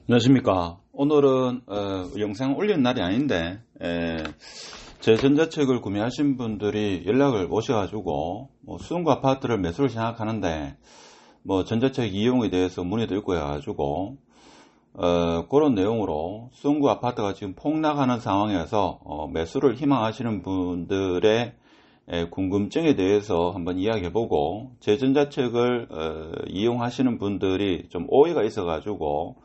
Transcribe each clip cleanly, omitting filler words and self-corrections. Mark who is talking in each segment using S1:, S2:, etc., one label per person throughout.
S1: 안녕하십니까. 오늘은 영상 올린 날이 아닌데 제 전자책을 구매하신 분들이 연락을 오셔가지고 수성구 아파트를 매수를 생각하는데 전자책 이용에 대해서 문의도 있고 해가지고 그런 내용으로 수성구 아파트가 지금 폭락하는 상황에서 매수를 희망하시는 분들의 궁금증에 대해서 한번 이야기해보고, 제 전자책을 이용하시는 분들이 좀 오해가 있어가지고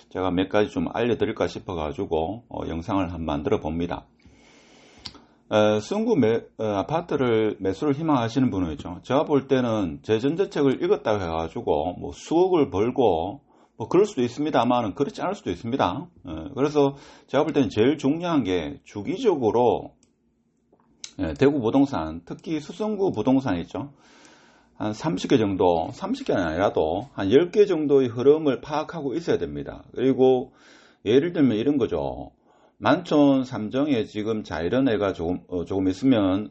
S1: 제가 몇 가지 좀 알려드릴까 싶어가지고 영상을 한번 만들어 봅니다. 수성구 아파트를 매수를 희망하시는 분이죠. 제가 볼 때는 제 전자책을 읽었다고 해가지고 수억을 벌고 그럴 수도 있습니다만 그렇지 않을 수도 있습니다. 그래서 제가 볼 때는 제일 중요한 게 주기적으로 대구 부동산, 특히 수성구 부동산 있죠. 한 30개 정도, 30개는 아니라도 한 10개 정도의 흐름을 파악하고 있어야 됩니다. 그리고 예를 들면 이런 거죠. 만촌 3정에 지금 자이런애가 조금 있으면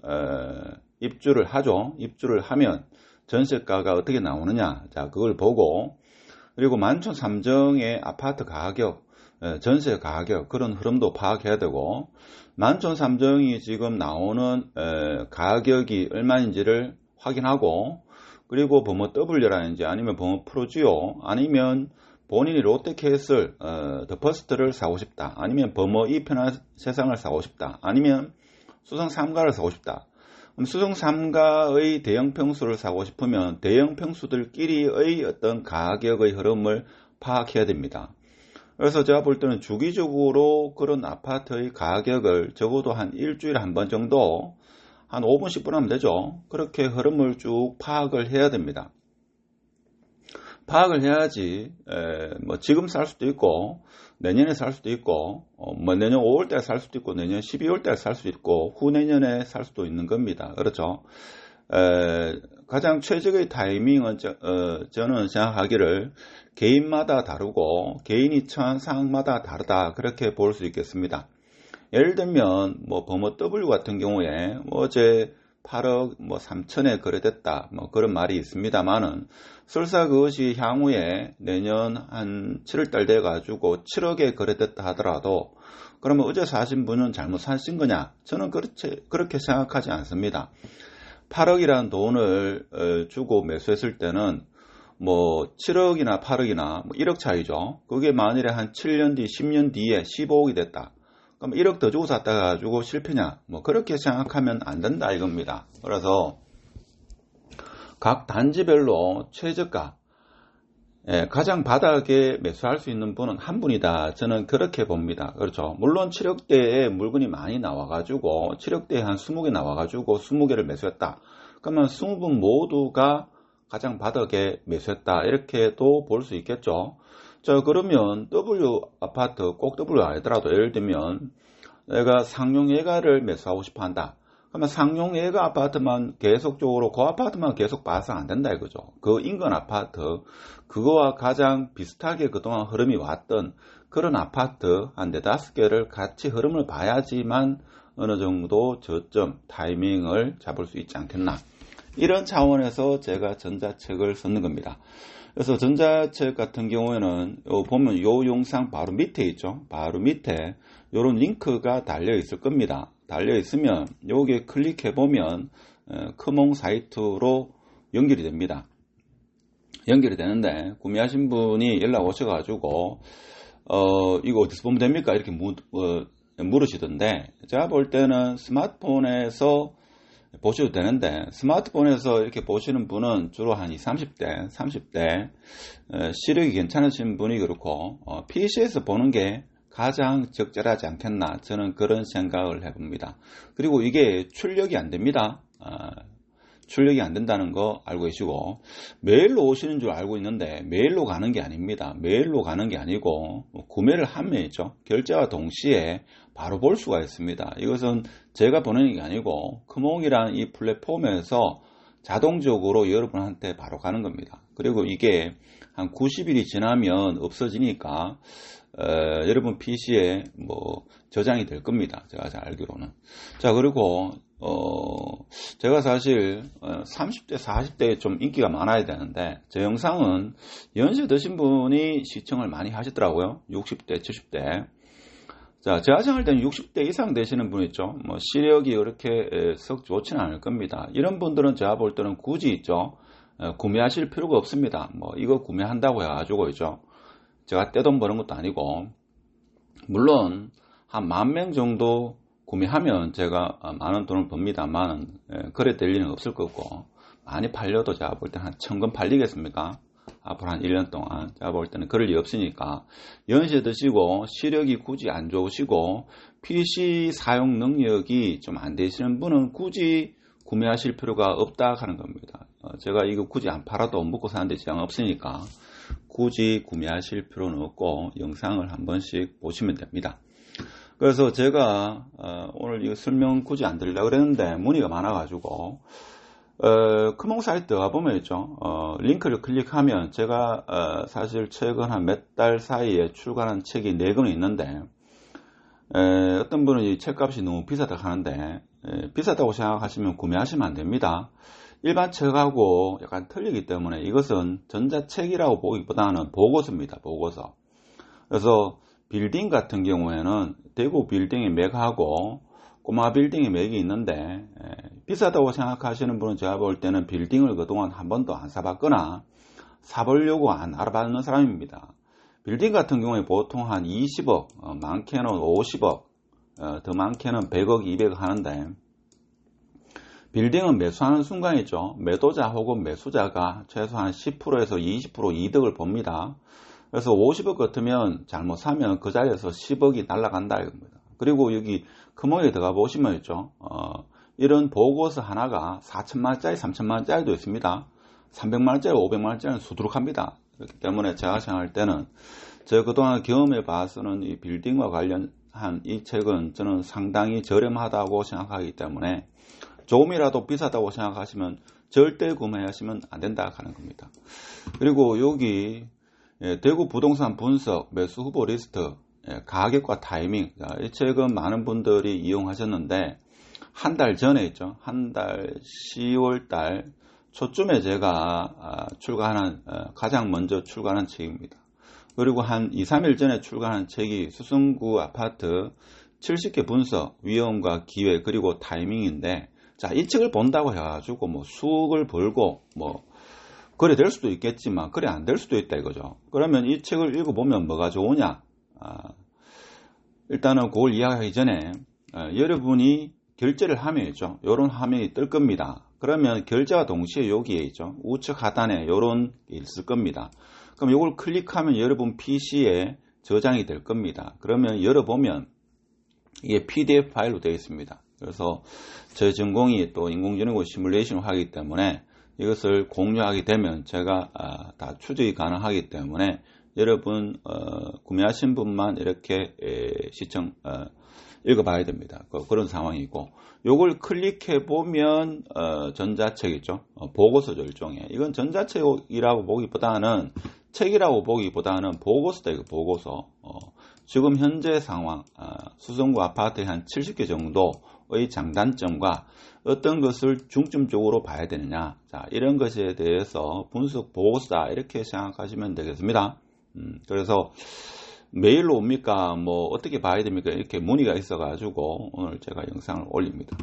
S1: 입주를 하죠. 입주를 하면 전세가가 어떻게 나오느냐. 자, 그걸 보고, 그리고 만촌 3정의 아파트 가격, 전세 가격, 그런 흐름도 파악해야 되고, 만촌 3정이 지금 나오는 가격이 얼마인지를 확인하고, 그리고 범어 W라든지 아니면 범어 프로지오, 아니면 본인이 롯데캐슬 더 퍼스트를 사고 싶다, 아니면 범어 이 편한 세상을 사고 싶다, 아니면 수성 3가를 사고 싶다. 그럼 수성 3가의 대형 평수를 사고 싶으면 대형 평수들끼리의 어떤 가격의 흐름을 파악해야 됩니다. 그래서 제가 볼 때는 주기적으로 그런 아파트의 가격을 적어도 한 일주일에 한 번 정도 한 5분 10분 하면 되죠. 그렇게 흐름을 쭉 파악을 해야 됩니다. 파악을 해야지 지금 살 수도 있고 내년에 살 수도 있고 내년 5월달에 살 수도 있고 내년 12월달에 살 수도 있고 후내년에 살 수도 있는 겁니다. 그렇죠. 가장 최적의 타이밍은 저는 생각하기를 개인마다 다르고 개인이 처한 상황마다 다르다, 그렇게 볼 수 있겠습니다. 예를 들면 범어 W 같은 경우에 어제 8억 3천에 거래됐다, 그런 말이 있습니다만은, 설사 그것이 향후에 내년 한 7월달 돼 가지고 7억에 거래됐다 하더라도 그러면 어제 사신 분은 잘못 사신 거냐? 저는 그렇게 생각하지 않습니다. 8억이라는 돈을 주고 매수했을 때는 7억이나 8억이나 1억 차이죠. 그게 만일에 한 7년 뒤, 10년 뒤에 15억이 됐다. 그럼 1억 더 주고 샀다 가지고 실패냐? 그렇게 생각하면 안 된다 이겁니다. 그래서 각 단지별로 최저가, 가장 바닥에 매수할 수 있는 분은 한 분이다. 저는 그렇게 봅니다. 그렇죠. 물론 7억대에 물건이 많이 나와가지고 7억대에 한 20개 나와가지고 20개를 매수했다. 그러면 20분 모두가 가장 바닥에 매수했다, 이렇게도 볼 수 있겠죠. 자, 그러면 W 아파트, 꼭 W 아니더라도 예를 들면 내가 상용예가를 매수하고 싶어 한다. 그러면 상용예가 아파트만 계속적으로, 그 아파트만 계속 봐서 안 된다 이거죠. 그 인근 아파트, 그거와 가장 비슷하게 그동안 흐름이 왔던 그런 아파트 한 4-5개를 같이 흐름을 봐야지만 어느 정도 저점 타이밍을 잡을 수 있지 않겠나, 이런 차원에서 제가 전자책을 썼는 겁니다. 그래서 전자책 같은 경우에는 보면 요 영상 바로 밑에 있죠. 바로 밑에 요런 링크가 달려 있을 겁니다. 달려 있으면 요게 클릭해 보면 크몽 사이트로 연결이 됩니다. 연결이 되는데, 구매하신 분이 연락 오셔가지고 이거 어디서 보면 됩니까? 이렇게 물으시던데, 제가 볼 때는 스마트폰에서 보셔도 되는데, 스마트폰에서 이렇게 보시는 분은 주로 한 30대 시력이 괜찮으신 분이 그렇고 PC에서 보는 게 가장 적절하지 않겠나, 저는 그런 생각을 해봅니다. 그리고 이게 출력이 안 됩니다. 출력이 안 된다는 거 알고 계시고, 메일로 오시는 줄 알고 있는데 메일로 가는 게 아닙니다. 메일로 가는 게 아니고 구매를 하면 있죠, 결제와 동시에 바로 볼 수가 있습니다. 이것은 제가 보내는 게 아니고 크몽이라는 이 플랫폼에서 자동적으로 여러분한테 바로 가는 겁니다. 그리고 이게 한 90일이 지나면 없어지니까 여러분 PC에 저장이 될 겁니다. 제가 잘 알기로는. 자, 그리고 제가 사실 30대, 40대에 좀 인기가 많아야 되는데 제 영상은 연세 드신 분이 시청을 많이 하시더라고요. 60대, 70대. 자, 제가 생각할 때는 60대 이상 되시는 분 있죠. 뭐 시력이 그렇게 썩 좋지는 않을 겁니다. 이런 분들은 제가 볼 때는 굳이 있죠. 구매하실 필요가 없습니다. 뭐 이거 구매한다고 해가지고 있죠. 제가 떼돈 버는 것도 아니고, 물론 한 10,000명 정도 구매하면 제가 많은 돈을 법니다만 그래 될 일은 없을 거고, 많이 팔려도 제가 볼 때는 한 1000건 팔리겠습니까? 앞으로 한 1년 동안 제가 볼 때는 그럴 리 없으니까, 연세 드시고 시력이 굳이 안 좋으시고 PC 사용 능력이 좀 안 되시는 분은 굳이 구매하실 필요가 없다 하는 겁니다. 제가 이거 굳이 안 팔아도 먹고 사는데 지장 없으니까 굳이 구매하실 필요는 없고 영상을 한 번씩 보시면 됩니다. 그래서 제가 오늘 이거 설명 굳이 안 드리려고 그랬는데 문의가 많아가지고 크몽 사이트 가보면 있죠. 링크를 클릭하면 제가 사실 최근 한 몇 달 사이에 출간한 책이 4권 있는데, 어떤 분은 이 책값이 너무 비싸다고 하는데, 비싸다고 생각하시면 구매하시면 안 됩니다. 일반 책하고 약간 틀리기 때문에 이것은 전자책이라고 보기보다는 보고서입니다. 보고서. 그래서 빌딩 같은 경우에는 대구 빌딩의 맥하고 꼬마 빌딩의 맥이 있는데, 비싸다고 생각하시는 분은 제가 볼 때는 빌딩을 그동안 한 번도 안 사봤거나 사보려고 안 알아봤는 사람입니다. 빌딩 같은 경우에 보통 한 20억, 많게는 50억, 더 많게는 100억, 200억 하는데, 빌딩은 매수하는 순간이죠. 매도자 혹은 매수자가 최소한 10%에서 20% 이득을 봅니다. 그래서 50억 같으면 잘못 사면 그 자리에서 10억이 날아간다 이겁니다. 그리고 여기 크몽에 들어가 보시면 있죠. 이런 보고서 하나가 4천만원짜리, 3천만원짜리도 있습니다. 300만원짜리, 500만원짜리는 수두룩합니다. 그렇기 때문에 제가 생각할 때는 제가 그동안 경험해 봐서는 이 빌딩과 관련한 이 책은 저는 상당히 저렴하다고 생각하기 때문에 조금이라도 비싸다고 생각하시면 절대 구매하시면 안 된다 하는 겁니다. 그리고 여기 대구 부동산 분석, 매수 후보 리스트, 가격과 타이밍, 이 책은 많은 분들이 이용하셨는데 한 달 전에 있죠. 한 달 10월달 초쯤에 제가 가장 먼저 출간한 책입니다. 그리고 한 2, 3일 전에 출간한 책이 수성구 아파트 70개 분석, 위험과 기회, 그리고 타이밍인데, 자, 이 책을 본다고 해가지고 뭐 수억을 벌고 뭐 그래 될 수도 있겠지만 그래 안 될 수도 있다 이거죠. 그러면 이 책을 읽어보면 뭐가 좋으냐? 일단은 그걸 이야기하기 전에 여러분이 결제를 하면 있죠. 요런 화면이 뜰 겁니다. 그러면 결제와 동시에 여기에 있죠. 우측 하단에 요런 게 있을 겁니다. 그럼 요걸 클릭하면 여러분 PC에 저장이 될 겁니다. 그러면 열어보면 이게 PDF 파일로 되어 있습니다. 그래서 제 전공이 또 인공지능과 시뮬레이션을 하기 때문에 이것을 공유하게 되면 제가 다 추적이 가능하기 때문에 여러분 구매하신 분만 이렇게 읽어봐야 됩니다. 그런 상황이고, 요걸 클릭해 보면 전자책이죠. 보고서죠, 일종의. 이건 전자책이라고 보기보다는 책이라고 보기보다는 보고서다. 이거 보고서. 지금 현재 상황, 수성구 아파트에 한 70개 정도의 장단점과 어떤 것을 중점적으로 봐야 되느냐, 자, 이런 것에 대해서 분석 보고서다 이렇게 생각하시면 되겠습니다. 그래서 메일로 옵니까? 뭐 어떻게 봐야 됩니까? 이렇게 문의가 있어 가지고 오늘 제가 영상을 올립니다.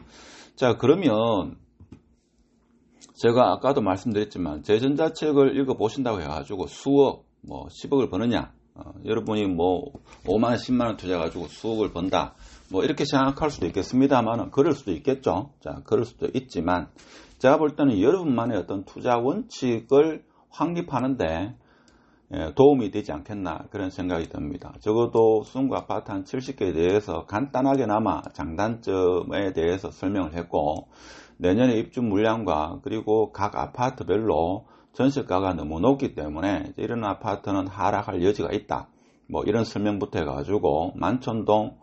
S1: 자, 그러면 제가 아까도 말씀드렸지만 제 전자책을 읽어 보신다고 해가지고 수억, 뭐 10억을 버느냐, 여러분이 뭐 5만원 10만원 투자 가지고 수억을 번다, 뭐 이렇게 생각할 수도 있겠습니다만, 그럴 수도 있겠죠. 자, 그럴 수도 있지만 제가 볼 때는 여러분만의 어떤 투자 원칙을 확립하는데 도움이 되지 않겠나 그런 생각이 듭니다. 적어도 수성구 아파트 한 70개에 대해서 간단하게나마 장단점에 대해서 설명을 했고, 내년에 입주 물량과 그리고 각 아파트별로 전세가가 너무 높기 때문에 이런 아파트는 하락할 여지가 있다, 뭐 이런 설명부터 해가지고 만촌동,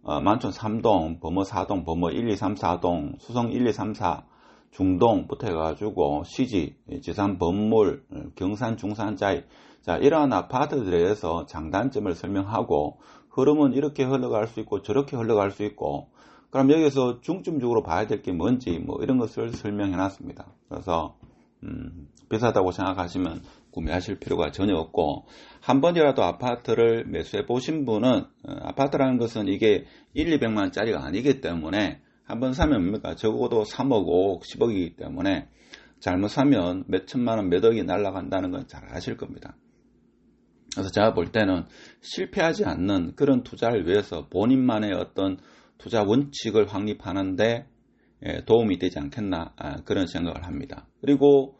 S1: 만촌 3동, 범어 4동, 범어 1, 2, 3, 4동, 수성 1, 2, 3, 4 중동부터 해가지고 시지, 지산 범물, 경산 중산자이, 자, 이러한 아파트들에 대해서 장단점을 설명하고, 흐름은 이렇게 흘러갈 수 있고 저렇게 흘러갈 수 있고, 그럼 여기서 중점적으로 봐야 될 게 뭔지 뭐 이런 것을 설명해 놨습니다. 그래서 비싸다고 생각하시면 구매하실 필요가 전혀 없고, 한 번이라도 아파트를 매수해 보신 분은 아파트라는 것은 이게 1, 200만 원짜리가 아니기 때문에 한번 사면 뭡니까? 적어도 3억, 5억, 10억이기 때문에 잘못 사면 몇 천만 원, 몇 억이 날아간다는 건 잘 아실 겁니다. 그래서 제가 볼 때는 실패하지 않는 그런 투자를 위해서 본인만의 어떤 투자 원칙을 확립하는데 도움이 되지 않겠나, 그런 생각을 합니다. 그리고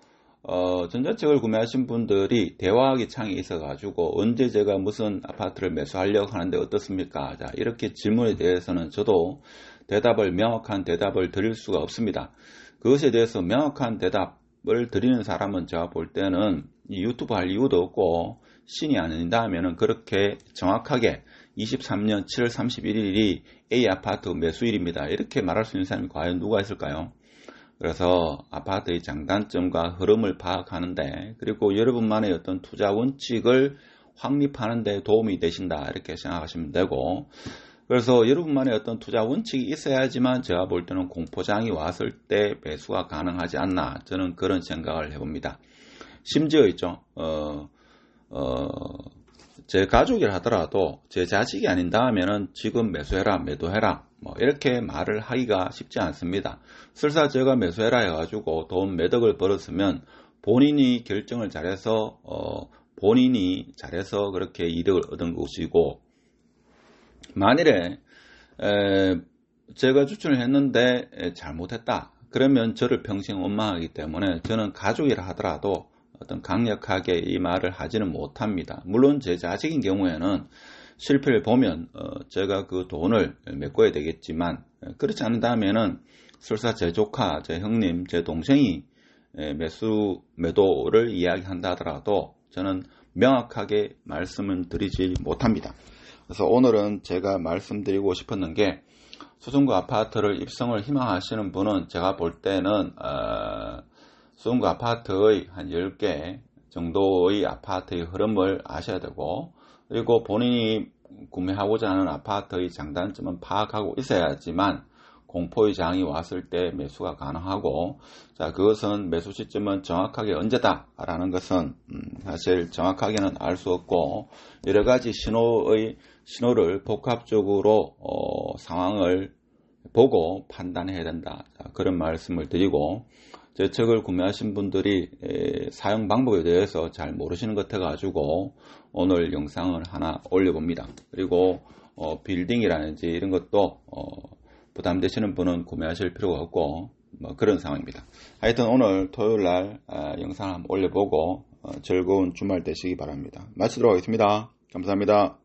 S1: 전자책을 구매하신 분들이 대화하기 창이 있어가지고 언제 제가 무슨 아파트를 매수하려고 하는데 어떻습니까? 자, 이렇게 질문에 대해서는 저도 명확한 대답을 드릴 수가 없습니다. 그것에 대해서 명확한 대답을 드리는 사람은 제가 볼 때는 이 유튜브 할 이유도 없고, 신이 아니다 하면은 그렇게 정확하게 23년 7월 31일이 A 아파트 매수일입니다, 이렇게 말할 수 있는 사람이 과연 누가 있을까요? 그래서 아파트의 장단점과 흐름을 파악하는데, 그리고 여러분만의 어떤 투자 원칙을 확립하는 데 도움이 되신다, 이렇게 생각하시면 되고, 그래서 여러분만의 어떤 투자 원칙이 있어야지만 제가 볼 때는 공포장이 왔을 때 매수가 가능하지 않나, 저는 그런 생각을 해봅니다. 심지어 있죠, 제 가족이라 하더라도 제 자식이 아닌다 하면은 지금 매수해라, 매도해라, 뭐 이렇게 말을 하기가 쉽지 않습니다. 설사 제가 매수해라 해가지고 돈 몇 억을 벌었으면 본인이 결정을 잘해서 그렇게 이득을 얻은 것이고, 만일에 제가 추천을 했는데 잘못했다 그러면 저를 평생 원망하기 때문에 저는 가족이라 하더라도 어떤 강력하게 이 말을 하지는 못합니다. 물론 제 자식인 경우에는 실패를 보면 제가 그 돈을 메꿔야 되겠지만, 그렇지 않다면은 설사 제 조카, 제 형님, 제 동생이 매도를 이야기한다 하더라도 저는 명확하게 말씀을 드리지 못합니다. 그래서 오늘은 제가 말씀드리고 싶었는 게, 수성구 아파트를 입성을 희망하시는 분은 제가 볼 때는 수성구 아파트의 한 10개 정도의 아파트의 흐름을 아셔야 되고, 그리고 본인이 구매하고자 하는 아파트의 장단점은 파악하고 있어야지만 공포의 장이 왔을 때 매수가 가능하고, 자, 그것은 매수 시점은 정확하게 언제다라는 것은 사실 정확하게는 알 수 없고, 여러 가지 신호를 복합적으로 상황을 보고 판단해야 된다, 자, 그런 말씀을 드리고, 제 책을 구매하신 분들이 사용 방법에 대해서 잘 모르시는 것 같아가지고 오늘 영상을 하나 올려봅니다. 그리고 빌딩이라든지 이런 것도 부담되시는 분은 구매하실 필요가 없고, 뭐 그런 상황입니다. 하여튼 오늘 토요일날 영상 한번 올려보고 즐거운 주말 되시기 바랍니다. 마치도록 하겠습니다. 감사합니다.